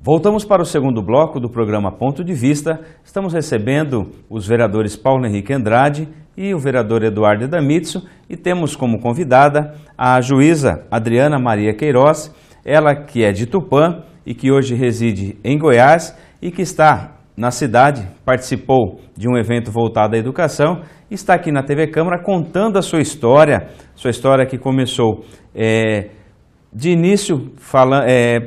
Voltamos para o segundo bloco do programa Ponto de Vista. Estamos recebendo os vereadores Paulo Henrique Andrade e o vereador Eduardo Edamitsu e temos como convidada a juíza Adriana Maria Queiroz, ela que é de Tupã e que hoje reside em Goiás e que está na cidade, participou de um evento voltado à educação, está aqui na TV Câmara contando a sua história que começou de início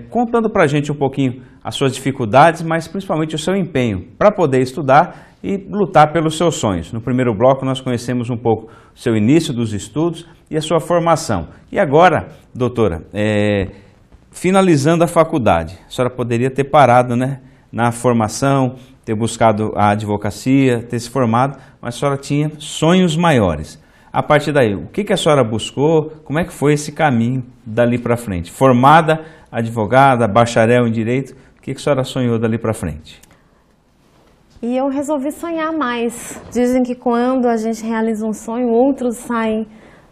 contando para a gente um pouquinho as suas dificuldades, mas principalmente o seu empenho para poder estudar e lutar pelos seus sonhos. No primeiro bloco nós conhecemos um pouco o seu início dos estudos e a sua formação. E agora, doutora, finalizando a faculdade, a senhora poderia ter parado, né, na formação, ter buscado a advocacia, ter se formado, mas a senhora tinha sonhos maiores. A partir daí, o que a senhora buscou? Como é que foi esse caminho dali para frente? Formada, advogada, bacharel em Direito, o que a senhora sonhou dali para frente? E eu resolvi sonhar mais. Dizem que quando a gente realiza um sonho, outros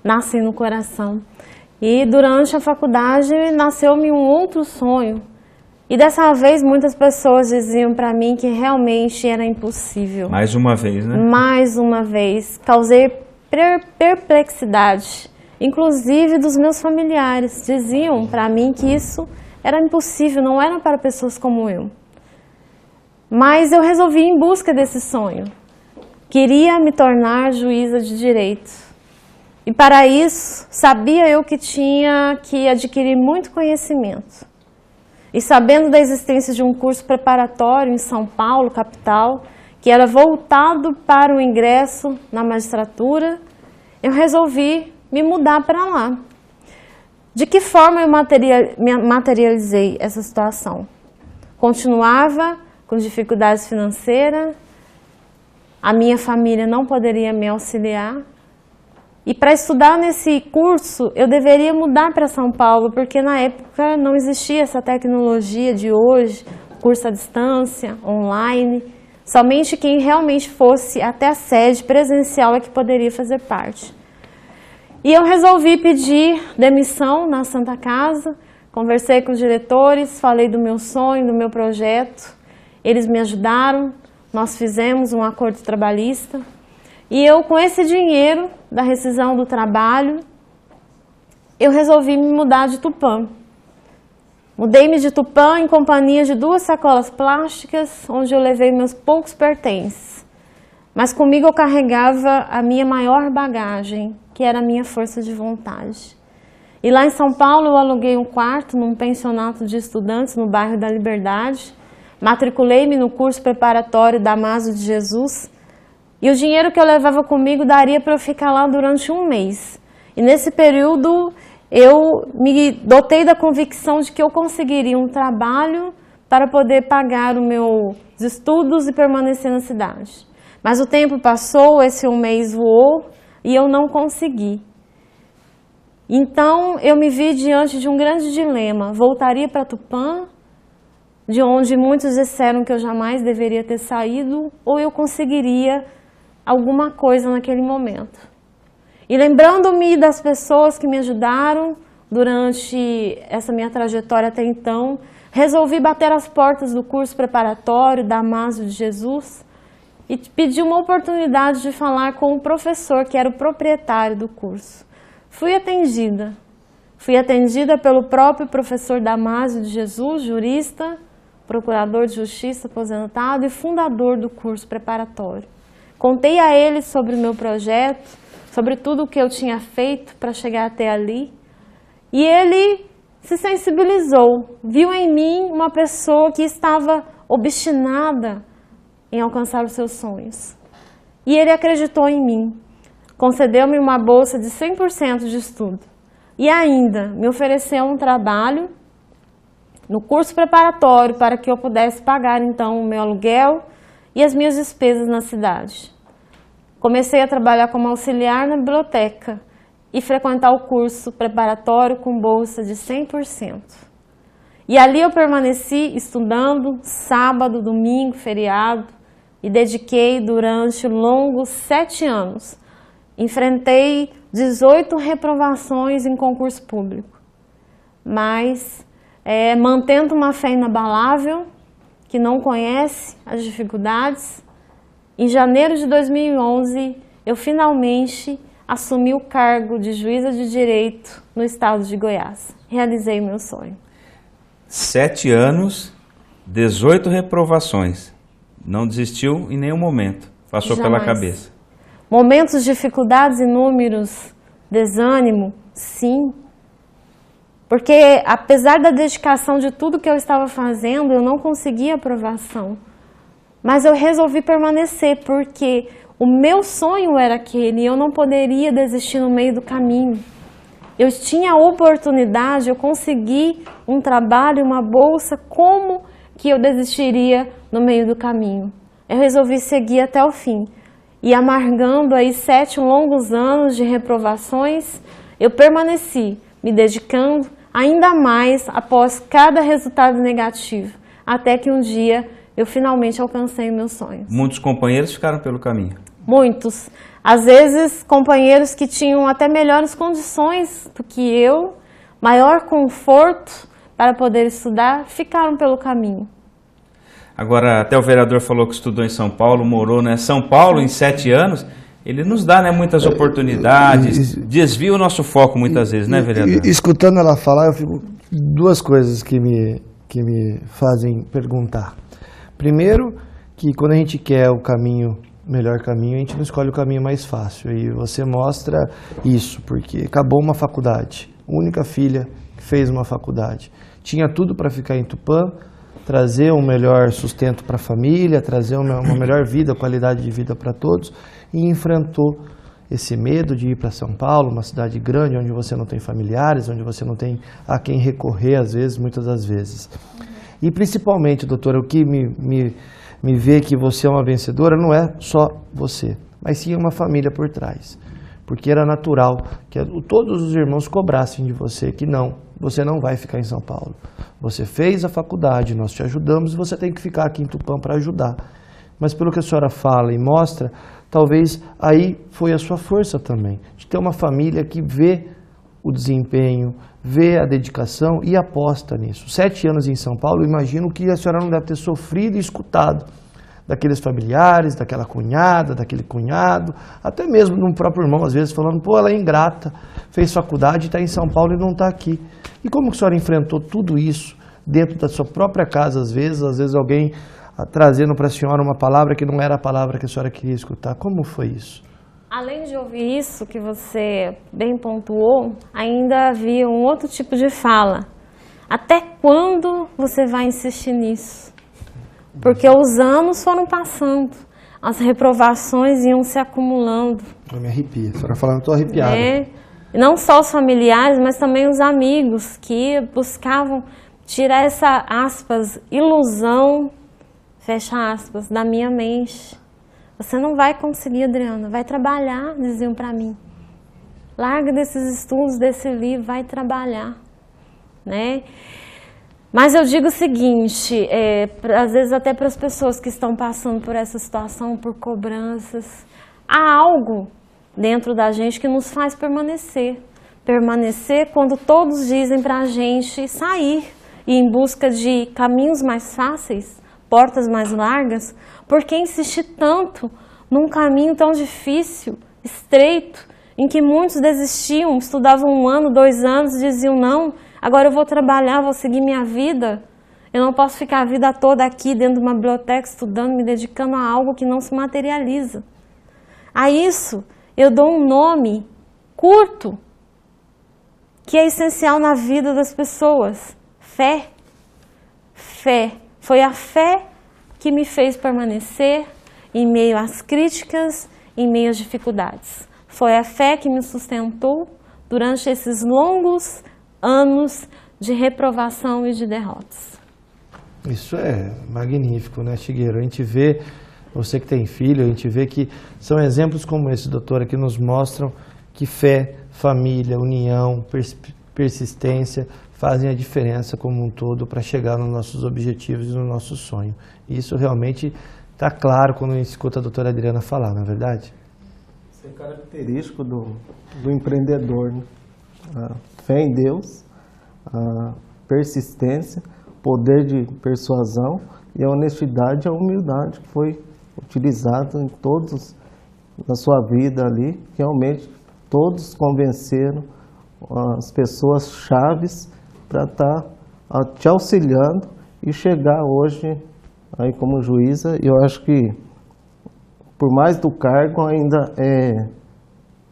nascem no coração. E durante a faculdade nasceu-me um outro sonho. E dessa vez muitas pessoas diziam para mim que realmente era impossível. Mais uma vez, né? Mais uma vez. Causei perplexidade, inclusive dos meus familiares. Diziam para mim que isso era impossível, não era para pessoas como eu. Mas eu resolvi ir em busca desse sonho. Queria me tornar juíza de direito. E para isso, sabia eu que tinha que adquirir muito conhecimento. E sabendo da existência de um curso preparatório em São Paulo, capital, que era voltado para o ingresso na magistratura, eu resolvi me mudar para lá. De que forma eu materializei essa situação? Continuava com dificuldades financeiras, a minha família não poderia me auxiliar, e para estudar nesse curso eu deveria mudar para São Paulo, porque na época não existia essa tecnologia de hoje, curso à distância, online. Somente quem realmente fosse até a sede presencial é que poderia fazer parte. E eu resolvi pedir demissão na Santa Casa, conversei com os diretores, falei do meu sonho, do meu projeto. Eles me ajudaram, nós fizemos um acordo trabalhista. E eu, com esse dinheiro da rescisão do trabalho, eu resolvi me mudar de Tupã. Mudei-me de Tupã em companhia de 2 sacolas plásticas, onde eu levei meus poucos pertences. Mas comigo eu carregava a minha maior bagagem, que era a minha força de vontade. E lá em São Paulo eu aluguei um quarto num pensionato de estudantes no bairro da Liberdade, matriculei-me no curso preparatório Damaso de Jesus, e o dinheiro que eu levava comigo daria para eu ficar lá durante um mês. E nesse período eu me dotei da convicção de que eu conseguiria um trabalho para poder pagar os meus estudos e permanecer na cidade. Mas o tempo passou, esse um mês voou e eu não consegui. Então eu me vi diante de um grande dilema. Voltaria para Tupã, de onde muitos disseram que eu jamais deveria ter saído, ou eu conseguiria alguma coisa naquele momento. E lembrando-me das pessoas que me ajudaram durante essa minha trajetória até então, resolvi bater as portas do curso preparatório Damaso de Jesus e pedi uma oportunidade de falar com o professor, que era o proprietário do curso. Fui atendida pelo próprio professor Damaso de Jesus, jurista, procurador de justiça aposentado e fundador do curso preparatório. Contei a ele sobre o meu projeto, sobre tudo o que eu tinha feito para chegar até ali. E ele se sensibilizou, viu em mim uma pessoa que estava obstinada em alcançar os seus sonhos. E ele acreditou em mim, concedeu-me uma bolsa de 100% de estudo. E ainda me ofereceu um trabalho no curso preparatório para que eu pudesse pagar então o meu aluguel e as minhas despesas na cidade. Comecei a trabalhar como auxiliar na biblioteca e frequentar o curso preparatório com bolsa de 100%. E ali eu permaneci estudando sábado, domingo, feriado e dediquei durante longos 7 anos. Enfrentei 18 reprovações em concurso público, mas mantendo uma fé inabalável, que não conhece as dificuldades. Em janeiro de 2011, eu finalmente assumi o cargo de juíza de direito no estado de Goiás. Realizei o meu sonho. 7 anos, 18 reprovações. Não desistiu em nenhum momento. Passou Jamais. pela cabeça. Momentos de dificuldades inúmeros, desânimo, sim. Porque apesar da dedicação de tudo que eu estava fazendo, eu não conseguia aprovação. Mas eu resolvi permanecer, porque o meu sonho era aquele, e eu não poderia desistir no meio do caminho. Eu tinha a oportunidade, eu consegui um trabalho, uma bolsa, como que eu desistiria no meio do caminho? Eu resolvi seguir até o fim. E amargando aí 7 longos anos de reprovações, eu permaneci, me dedicando ainda mais após cada resultado negativo, até que um dia eu finalmente alcancei o meu sonho. Muitos companheiros ficaram pelo caminho. Muitos. Às vezes, companheiros que tinham até melhores condições do que eu, maior conforto para poder estudar, ficaram pelo caminho. Agora, até o vereador falou que estudou em São Paulo, morou, né? São Paulo, em 7 anos, ele nos dá, né, muitas oportunidades, desvia o nosso foco muitas vezes, né, vereador? Escutando ela falar, eu fico 2 coisas que me fazem perguntar. Primeiro, que quando a gente quer o caminho, melhor caminho, a gente não escolhe o caminho mais fácil. E você mostra isso, porque acabou uma faculdade, única filha que fez uma faculdade. Tinha tudo para ficar em Tupã, trazer um melhor sustento para a família, trazer uma melhor vida, qualidade de vida para todos, e enfrentou esse medo de ir para São Paulo, uma cidade grande, onde você não tem familiares, onde você não tem a quem recorrer, às vezes, muitas das vezes. E principalmente, doutora, o que me vê que você é uma vencedora não é só você, mas sim uma família por trás. Porque era natural que todos os irmãos cobrassem de você que não, você não vai ficar em São Paulo. Você fez a faculdade, nós te ajudamos e você tem que ficar aqui em Tupã para ajudar. Mas pelo que a senhora fala e mostra, talvez aí foi a sua força também, de ter uma família que vê o desempenho, vê a dedicação e aposta nisso. 7 anos em São Paulo, imagino que a senhora não deve ter sofrido e escutado daqueles familiares, daquela cunhada, daquele cunhado, até mesmo de um próprio irmão, às vezes falando, pô, ela é ingrata, fez faculdade, está em São Paulo e não está aqui. E como que a senhora enfrentou tudo isso dentro da sua própria casa, às vezes alguém trazendo para a senhora uma palavra que não era a palavra que a senhora queria escutar? Como foi isso? Além de ouvir isso que você bem pontuou, ainda havia um outro tipo de fala. Até quando você vai insistir nisso? Porque os anos foram passando, as reprovações iam se acumulando. Eu me arrepio, a senhora falando, estou arrepiada. E não só os familiares, mas também os amigos que buscavam tirar essa, aspas, ilusão, fecha aspas, da minha mente. Você não vai conseguir, Adriana, vai trabalhar, diziam para mim. Larga desses estudos, desse livro, vai trabalhar, né? Mas eu digo o seguinte, às vezes até para as pessoas que estão passando por essa situação, por cobranças, há algo dentro da gente que nos faz permanecer. Permanecer quando todos dizem para a gente sair e em busca de caminhos mais fáceis, portas mais largas. Por que insistir tanto num caminho tão difícil, estreito, em que muitos desistiam, estudavam 1 ano, 2 anos, diziam não, agora eu vou trabalhar, vou seguir minha vida. Eu não posso ficar a vida toda aqui dentro de uma biblioteca estudando, me dedicando a algo que não se materializa. A isso eu dou um nome curto, que é essencial na vida das pessoas. Fé. Fé. Foi a fé que me fez permanecer em meio às críticas, em meio às dificuldades. Foi a fé que me sustentou durante esses longos anos de reprovação e de derrotas. Isso é magnífico, né, Chigueiro? A gente vê, você que tem filho, a gente vê que são exemplos como esse, doutora, que nos mostram que fé, família, união, persistência fazem a diferença como um todo para chegar nos nossos objetivos e no nosso sonho. E isso realmente está claro quando a gente escuta a doutora Adriana falar, não é verdade? Isso é característico do empreendedor, né? A fé em Deus, persistência, poder de persuasão e a honestidade e a humildade que foi utilizado em todos na sua vida ali. Realmente todos convenceram as pessoas chaves para estar te auxiliando e chegar hoje aí como juíza. Eu acho que por mais do cargo ainda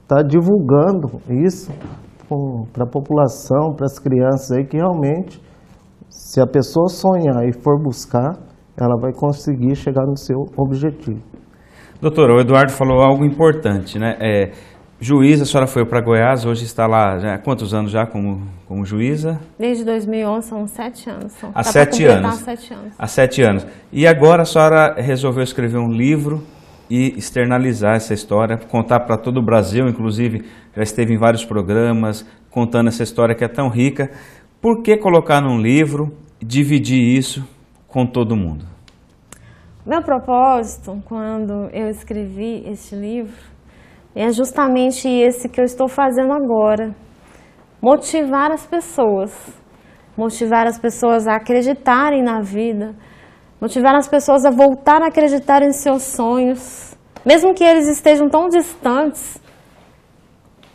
está divulgando isso para a população, para as crianças aí, que realmente, se a pessoa sonhar e for buscar, ela vai conseguir chegar no seu objetivo. Doutor, o Eduardo falou algo importante, né? Juíza, a senhora foi para Goiás, hoje está lá há quantos anos já como juíza? Desde 2011, são 7 anos. Há 7 anos. 7 anos. Há 7 anos. E agora a senhora resolveu escrever um livro e externalizar essa história, contar para todo o Brasil, inclusive já esteve em vários programas contando essa história que é tão rica. Por que colocar num livro e dividir isso com todo mundo? Meu propósito, quando eu escrevi este livro, é justamente esse que eu estou fazendo agora. Motivar as pessoas a acreditarem na vida, motivar as pessoas a voltar a acreditar em seus sonhos, mesmo que eles estejam tão distantes,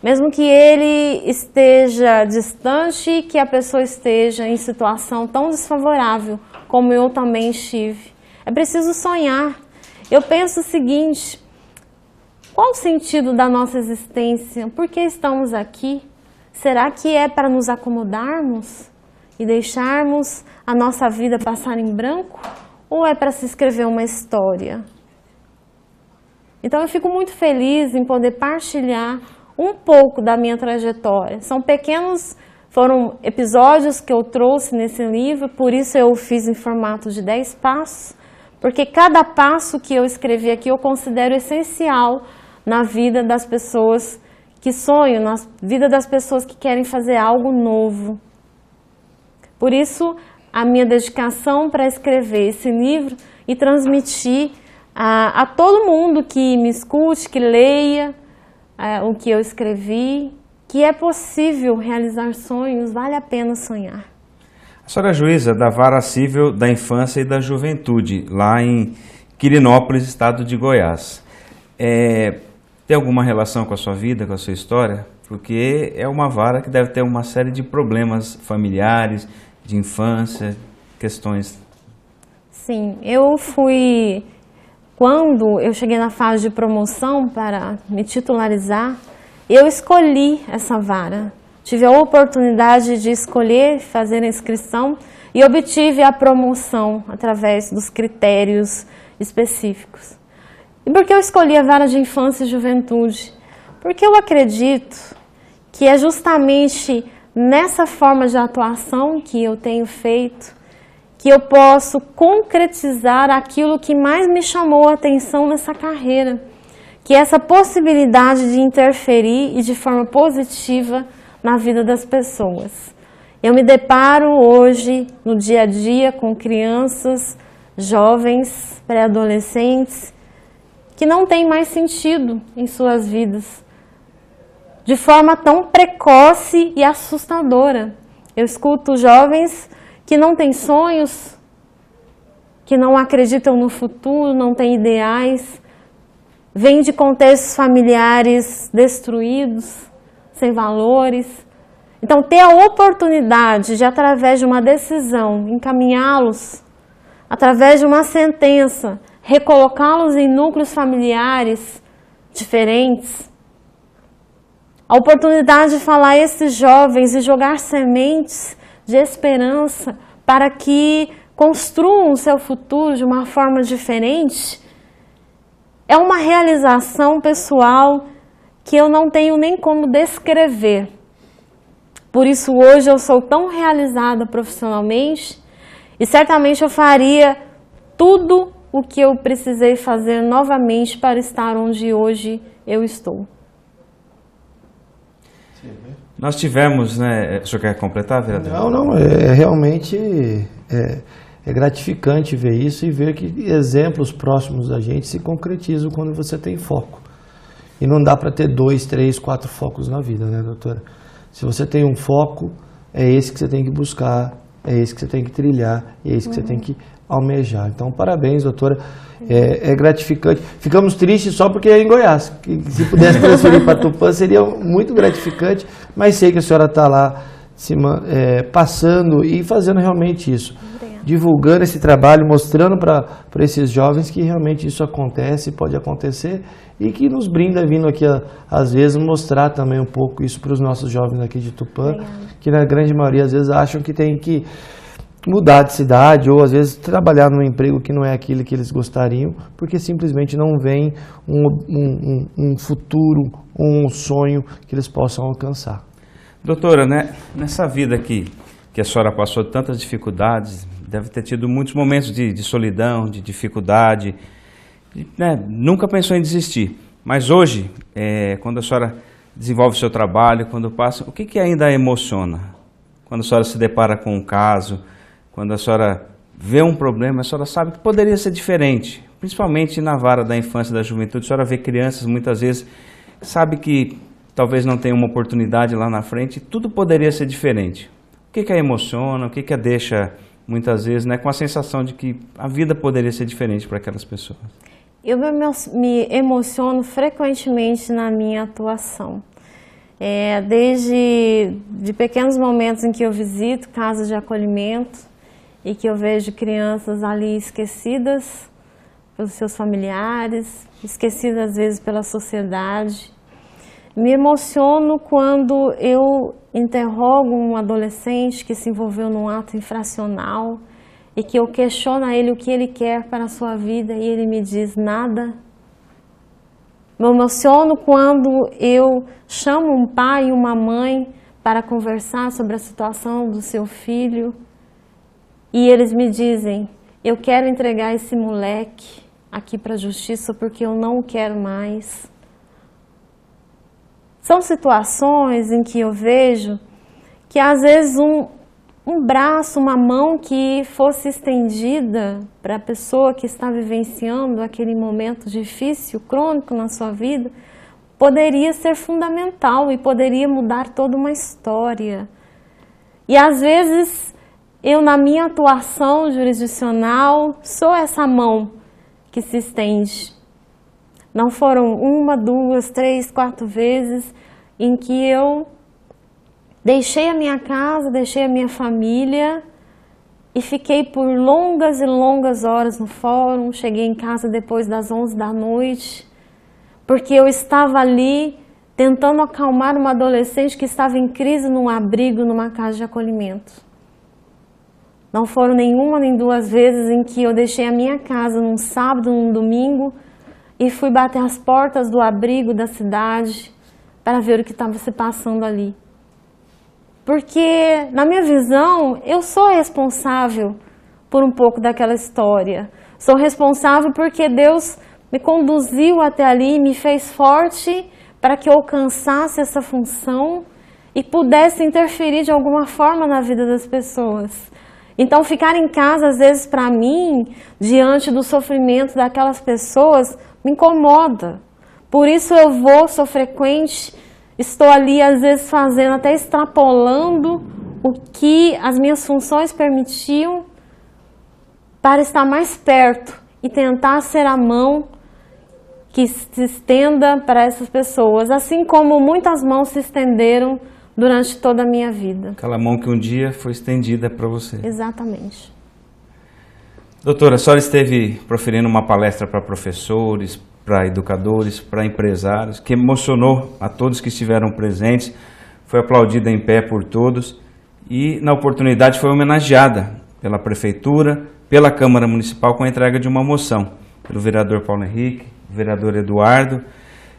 mesmo que ele esteja distante, que a pessoa esteja em situação tão desfavorável como eu também estive. É preciso sonhar. Eu penso o seguinte: qual o sentido da nossa existência? Por que estamos aqui? Será que é para nos acomodarmos e deixarmos a nossa vida passar em branco? Ou é para se escrever uma história? Então eu fico muito feliz em poder partilhar um pouco da minha trajetória. Foram episódios que eu trouxe nesse livro, por isso eu fiz em formato de 10 passos, porque cada passo que eu escrevi aqui eu considero essencial na vida das pessoas que sonham, na vida das pessoas que querem fazer algo novo. Por isso, a minha dedicação para escrever esse livro e transmitir a todo mundo que me escute, que leia o que eu escrevi, que é possível realizar sonhos, vale a pena sonhar. A senhora é juíza da Vara Civil da Infância e da Juventude, lá em Quirinópolis, estado de Goiás. Tem alguma relação com a sua vida, com a sua história? Porque é uma vara que deve ter uma série de problemas familiares, de infância, questões. Sim, quando eu cheguei na fase de promoção para me titularizar, eu escolhi essa vara. Tive a oportunidade de escolher, fazer a inscrição e obtive a promoção através dos critérios específicos. E por que eu escolhi a vara de infância e juventude? Porque eu acredito que é justamente nessa forma de atuação que eu tenho feito que eu posso concretizar aquilo que mais me chamou a atenção nessa carreira, que é essa possibilidade de interferir e de forma positiva na vida das pessoas. Eu me deparo hoje, no dia a dia, com crianças, jovens, pré-adolescentes, que não têm mais sentido em suas vidas, de forma tão precoce e assustadora. Eu escuto jovens que não têm sonhos, que não acreditam no futuro, não têm ideais, vêm de contextos familiares destruídos, sem valores. Então, ter a oportunidade de, através de uma decisão, encaminhá-los, através de uma sentença, recolocá-los em núcleos familiares diferentes, a oportunidade de falar a esses jovens e jogar sementes de esperança para que construam o seu futuro de uma forma diferente, é uma realização pessoal que eu não tenho nem como descrever. Por isso hoje eu sou tão realizada profissionalmente e certamente eu faria tudo o que eu precisei fazer novamente para estar onde hoje eu estou. Nós tivemos, né? O senhor quer completar, vereador? Não, realmente é gratificante ver isso e ver que exemplos próximos da gente se concretizam quando você tem foco. E não dá para ter 2, 3, 4 focos na vida, né, doutora? Se você tem um foco, é esse que você tem que buscar é esse que você tem que trilhar, é esse que você tem que almejar. Então, parabéns, doutora. É gratificante. Ficamos tristes só porque é em Goiás. Se pudesse transferir para Tupã, seria muito gratificante, mas sei que a senhora está lá passando e fazendo realmente isso. Obrigada. Divulgando esse trabalho, mostrando para esses jovens que realmente isso acontece, pode acontecer, e que nos brinda vindo aqui, às vezes, mostrar também um pouco isso para os nossos jovens aqui de Tupã, que na grande maioria, às vezes, acham que tem que mudar de cidade ou, às vezes, trabalhar num emprego que não é aquilo que eles gostariam, porque simplesmente não vem um futuro, um sonho que eles possam alcançar. Doutora, né, nessa vida aqui, que a senhora passou tantas dificuldades, deve ter tido muitos momentos de solidão, de dificuldade, né, nunca pensou em desistir. Mas hoje, quando a senhora desenvolve o seu trabalho, quando passa, o que ainda a emociona? Quando a senhora se depara com um caso, quando a senhora vê um problema, a senhora sabe que poderia ser diferente, principalmente na vara da infância e da juventude. A senhora vê crianças, muitas vezes, sabe que talvez não tenha uma oportunidade lá na frente, tudo poderia ser diferente. O que a emociona, o que a deixa, muitas vezes, né, com a sensação de que a vida poderia ser diferente para aquelas pessoas? Eu me emociono frequentemente na minha atuação. Desde de pequenos momentos em que eu visito casas de acolhimento e que eu vejo crianças ali esquecidas pelos seus familiares, esquecidas às vezes pela sociedade. Me emociono quando eu interrogo um adolescente que se envolveu num ato infracional e que eu questiono a ele o que ele quer para a sua vida e ele me diz nada. Me emociono quando eu chamo um pai e uma mãe para conversar sobre a situação do seu filho e eles me dizem, eu quero entregar esse moleque aqui para a justiça porque eu não o quero mais. São situações em que eu vejo que às vezes um braço, uma mão que fosse estendida para a pessoa que está vivenciando aquele momento difícil, crônico na sua vida, poderia ser fundamental e poderia mudar toda uma história. E às vezes eu, na minha atuação jurisdicional, sou essa mão que se estende. Não foram 1, 2, 3, 4 vezes em que eu deixei a minha casa, deixei a minha família e fiquei por longas e longas horas no fórum. Cheguei em casa depois das 11 da noite, porque eu estava ali tentando acalmar uma adolescente que estava em crise num abrigo, numa casa de acolhimento. Não foram nenhuma nem 2 vezes em que eu deixei a minha casa num sábado, num domingo, e fui bater as portas do abrigo da cidade para ver o que estava se passando ali. Porque, na minha visão, eu sou responsável por um pouco daquela história. Sou responsável porque Deus me conduziu até ali e me fez forte para que eu alcançasse essa função e pudesse interferir de alguma forma na vida das pessoas. Então, ficar em casa, às vezes, para mim, diante do sofrimento daquelas pessoas, me incomoda. Por isso eu sou frequente, estou ali, às vezes, fazendo, até extrapolando o que as minhas funções permitiam para estar mais perto e tentar ser a mão que se estenda para essas pessoas, assim como muitas mãos se estenderam durante toda a minha vida. Aquela mão que um dia foi estendida para você. Exatamente. Doutora, a senhora esteve proferindo uma palestra para professores, para educadores, para empresários, que emocionou a todos que estiveram presentes, foi aplaudida em pé por todos e, na oportunidade, foi homenageada pela Prefeitura, pela Câmara Municipal com a entrega de uma moção, pelo vereador Paulo Henrique, vereador Eduardo,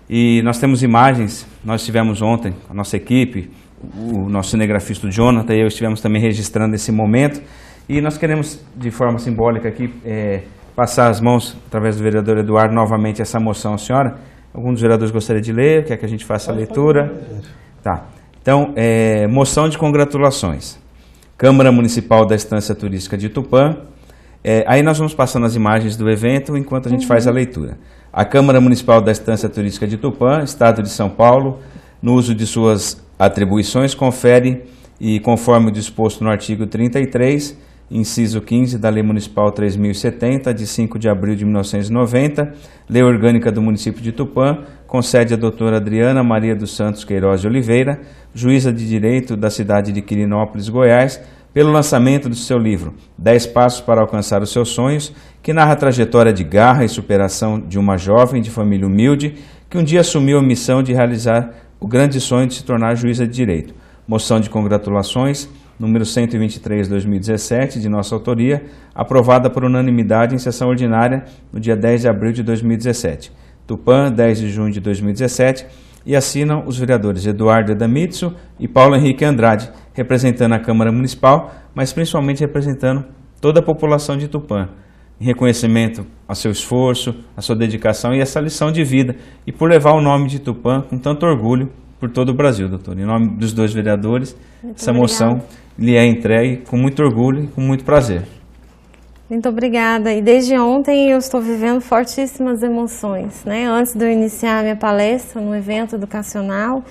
e nós temos imagens, nós estivemos ontem, a nossa equipe, o nosso cinegrafista Jonathan e eu estivemos também registrando esse momento, e nós queremos, de forma simbólica aqui, passar as mãos, através do vereador Eduardo, novamente essa moção à senhora. Algum dos vereadores gostaria de ler? Quer que a gente faça a leitura? Tá. Então, moção de congratulações. Câmara Municipal da Estância Turística de Tupã. Aí nós vamos passando as imagens do evento enquanto a gente faz a leitura. A Câmara Municipal da Estância Turística de Tupã, Estado de São Paulo, no uso de suas atribuições, confere e conforme o disposto no artigo 33, inciso 15 da Lei Municipal 3070, de 5 de abril de 1990, Lei Orgânica do Município de Tupã, concede à doutora Adriana Maria dos Santos Queiroz de Oliveira, juíza de direito da cidade de Quirinópolis, Goiás, pelo lançamento do seu livro 10 Passos para Alcançar os Seus Sonhos, que narra a trajetória de garra e superação de uma jovem de família humilde que um dia assumiu a missão de realizar o grande sonho de se tornar juíza de direito. Moção de congratulações, número 123/2017, de nossa autoria, aprovada por unanimidade em sessão ordinária no dia 10 de abril de 2017. Tupã, 10 de junho de 2017, e assinam os vereadores Eduardo Edamitsu e Paulo Henrique Andrade, representando a Câmara Municipal, mas principalmente representando toda a população de Tupã, em reconhecimento ao seu esforço, à sua dedicação e essa lição de vida, e por levar o nome de Tupã com tanto orgulho por todo o Brasil, doutor. Em nome dos dois vereadores, essa moção lhe é entregue com muito orgulho e com muito prazer. Muito obrigada. E desde ontem eu estou vivendo fortíssimas emoções, né? Antes de eu iniciar a minha palestra no evento educacional,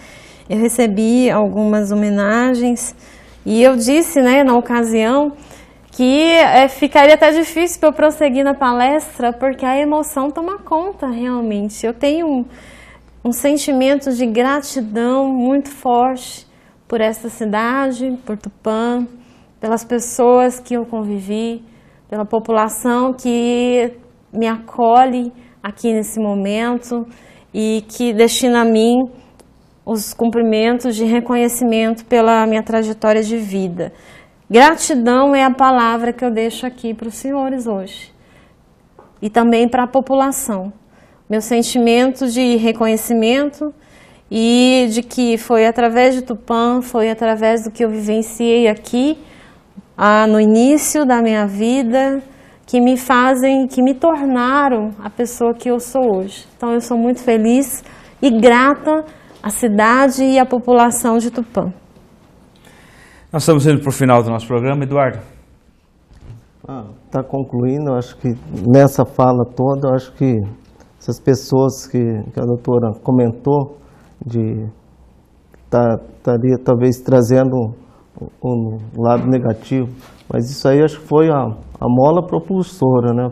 eu recebi algumas homenagens e eu disse, né, na ocasião, que ficaria até difícil para eu prosseguir na palestra, porque a emoção toma conta realmente. Eu tenho um sentimento de gratidão muito forte por essa cidade, por Tupã, pelas pessoas que eu convivi, pela população que me acolhe aqui nesse momento e que destina a mim os cumprimentos de reconhecimento pela minha trajetória de vida. Gratidão é a palavra que eu deixo aqui para os senhores hoje e também para a população. Meu sentimento de reconhecimento e de que foi através de Tupã, foi através do que eu vivenciei aqui no início da minha vida, que me tornaram a pessoa que eu sou hoje. Então eu sou muito feliz e grata à cidade e à população de Tupã. Nós estamos indo para o final do nosso programa, Eduardo. Está concluindo, eu acho que nessa fala toda, eu acho que essas pessoas que a doutora comentou, estaria talvez trazendo um lado negativo, mas isso aí acho que foi a mola propulsora, né?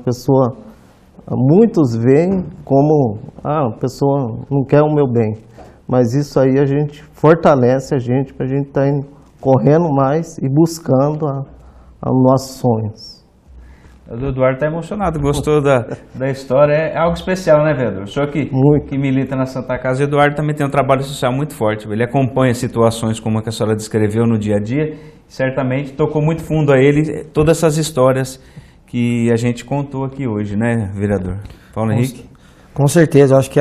Muitos veem como, a pessoa não quer o meu bem, mas isso aí a gente fortalece a gente para a gente estar correndo mais e buscando os nossos sonhos. O Eduardo está emocionado, gostou da história, é algo especial, né, vereador? O senhor que milita na Santa Casa, o Eduardo também tem um trabalho social muito forte, ele acompanha situações como a que a senhora descreveu no dia a dia, certamente tocou muito fundo a ele todas essas histórias que a gente contou aqui hoje, né, vereador? Paulo Henrique? Com certeza, eu acho que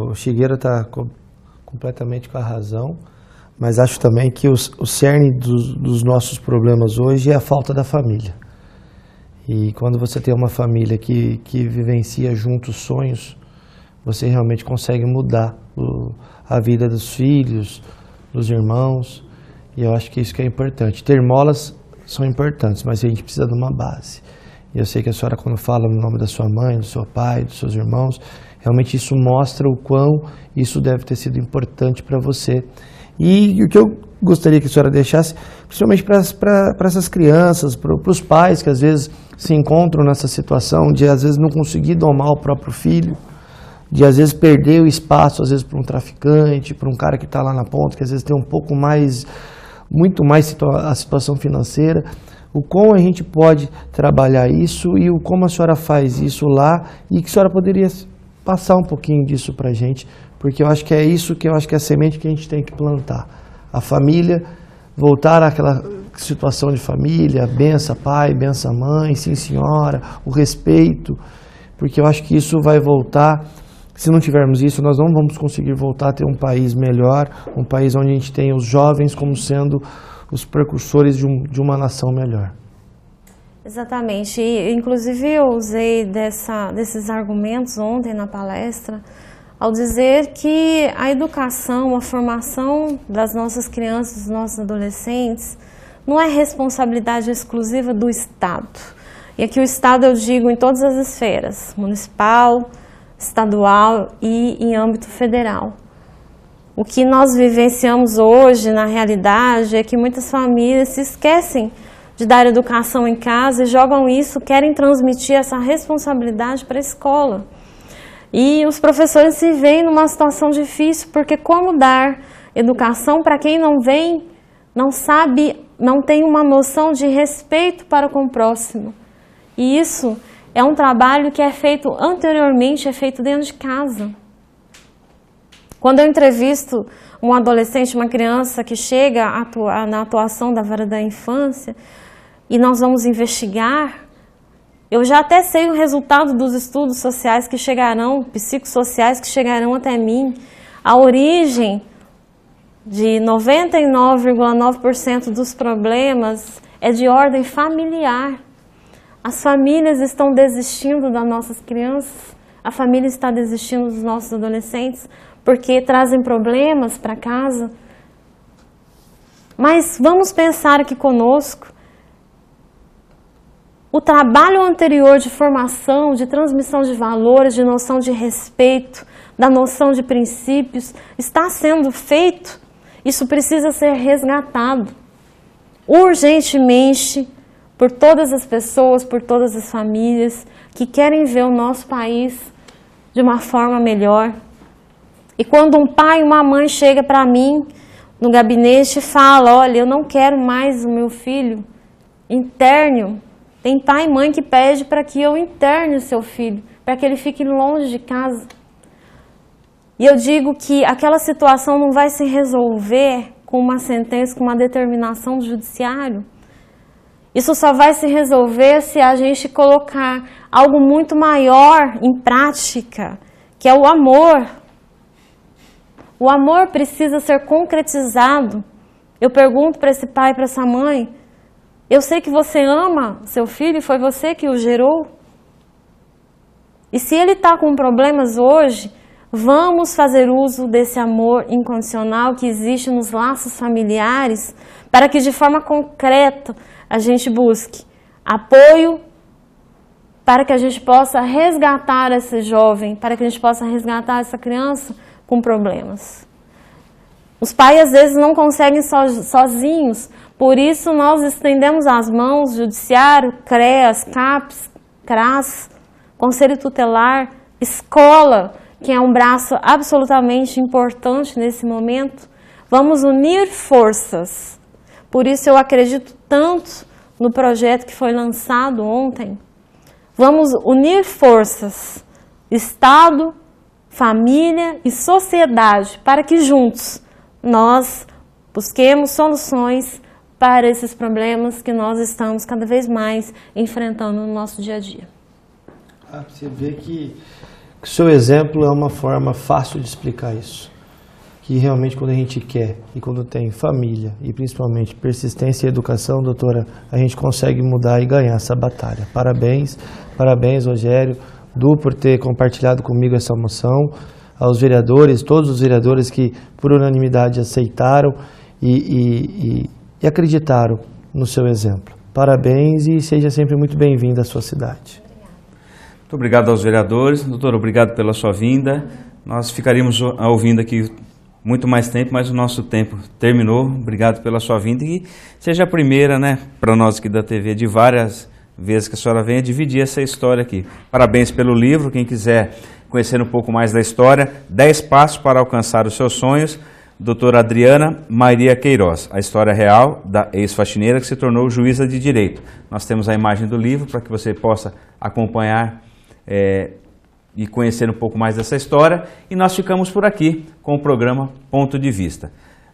o Chigueira está completamente com a razão, mas acho também que o cerne dos nossos problemas hoje é a falta da família. E quando você tem uma família que vivencia juntos sonhos, você realmente consegue mudar a vida dos filhos, dos irmãos, e eu acho que isso que é importante. Ter molas são importantes, mas a gente precisa de uma base. E eu sei que a senhora, quando fala no nome da sua mãe, do seu pai, dos seus irmãos, realmente isso mostra o quão isso deve ter sido importante para você. E o que eu gostaria que a senhora deixasse, principalmente para essas crianças, para os pais que às vezes se encontram nessa situação de às vezes não conseguir domar o próprio filho, de às vezes perder o espaço, às vezes para um traficante, para um cara que está lá na ponta, que às vezes tem muito mais a situação financeira, o como a gente pode trabalhar isso e como a senhora faz isso lá e que a senhora poderia passar um pouquinho disso para a gente, porque eu acho que é isso que eu acho que é a semente que a gente tem que plantar. A família, voltar àquela situação de família, bença pai, bença mãe, sim senhora, o respeito, porque eu acho que isso vai voltar. Se não tivermos isso, nós não vamos conseguir voltar a ter um país melhor, um país onde a gente tem os jovens como sendo os precursores de uma nação melhor. Exatamente. E, inclusive eu usei desses argumentos ontem na palestra, ao dizer que a educação, a formação das nossas crianças, dos nossos adolescentes, não é responsabilidade exclusiva do Estado. E aqui o Estado eu digo em todas as esferas, municipal, estadual e em âmbito federal. O que nós vivenciamos hoje, na realidade, é que muitas famílias se esquecem de dar educação em casa e jogam isso, querem transmitir essa responsabilidade para a escola. E os professores se veem numa situação difícil, porque como dar educação para quem não vem, não sabe, não tem uma noção de respeito para com o próximo. E isso é um trabalho que é feito anteriormente, é feito dentro de casa. Quando eu entrevisto um adolescente, uma criança que chega na atuação da vara da infância, e nós vamos investigar, eu já até sei o resultado dos estudos sociais que chegarão, psicossociais que chegarão até mim. A origem de 99,9% dos problemas é de ordem familiar. As famílias estão desistindo das nossas crianças, a família está desistindo dos nossos adolescentes, porque trazem problemas para casa. Mas vamos pensar aqui conosco. O trabalho anterior de formação, de transmissão de valores, de noção de respeito, da noção de princípios, está sendo feito. Isso precisa ser resgatado urgentemente por todas as pessoas, por todas as famílias que querem ver o nosso país de uma forma melhor. E quando um pai e uma mãe chega para mim no gabinete e fala: olha, eu não quero mais o meu filho interne. Tem pai e mãe que pede para que eu interne o seu filho, para que ele fique longe de casa. E eu digo que aquela situação não vai se resolver com uma sentença, com uma determinação do judiciário. Isso só vai se resolver se a gente colocar algo muito maior em prática, que é o amor. O amor precisa ser concretizado. Eu pergunto para esse pai, para essa mãe: eu sei que você ama seu filho, foi você que o gerou. E se ele está com problemas hoje, vamos fazer uso desse amor incondicional que existe nos laços familiares, para que de forma concreta a gente busque apoio, para que a gente possa resgatar esse jovem, para que a gente possa resgatar essa criança com problemas. Os pais às vezes não conseguem sozinhos, por isso nós estendemos as mãos, judiciário, CREAS, CAPS, CRAS, Conselho Tutelar, escola, que é um braço absolutamente importante nesse momento. Vamos unir forças. Por isso eu acredito tanto no projeto que foi lançado ontem. Vamos unir forças, Estado, família e sociedade, para que juntos nós busquemos soluções para esses problemas que nós estamos cada vez mais enfrentando no nosso dia a dia. Você vê que o seu exemplo é uma forma fácil de explicar isso. Que realmente quando a gente quer e quando tem família e principalmente persistência e educação, doutora, a gente consegue mudar e ganhar essa batalha. Parabéns, parabéns, Rogério, Du, por ter compartilhado comigo essa moção, aos vereadores, todos os vereadores que por unanimidade aceitaram e acreditaram no seu exemplo. Parabéns e seja sempre muito bem-vindo à sua cidade. Muito obrigado aos vereadores. Doutor, obrigado pela sua vinda. Nós ficaríamos ouvindo aqui muito mais tempo, mas o nosso tempo terminou. Obrigado pela sua vinda e seja a primeira, né, para nós aqui da TV, de várias vezes que a senhora venha dividir essa história aqui. Parabéns pelo livro. Quem quiser conhecer um pouco mais da história, 10 passos para alcançar os seus sonhos, doutora Adriana Maria Queiroz, a história real da ex-faxineira que se tornou juíza de direito. Nós temos a imagem do livro para que você possa acompanhar e conhecer um pouco mais dessa história. E nós ficamos por aqui com o programa Ponto de Vista.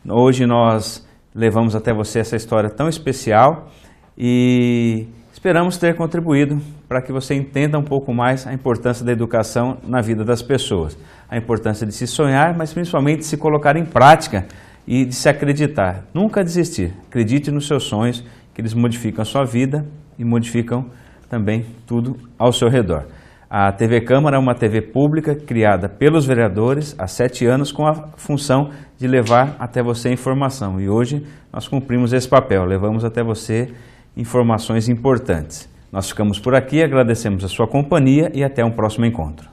Hoje nós levamos até você essa história tão especial e esperamos ter contribuído para que você entenda um pouco mais a importância da educação na vida das pessoas. A importância de se sonhar, mas principalmente de se colocar em prática e de se acreditar. Nunca desistir. Acredite nos seus sonhos, que eles modificam a sua vida e modificam também tudo ao seu redor. A TV Câmara é uma TV pública criada pelos vereadores há 7 anos com a função de levar até você informação. E hoje nós cumprimos esse papel, levamos até você informações importantes. Nós ficamos por aqui, agradecemos a sua companhia e até um próximo encontro.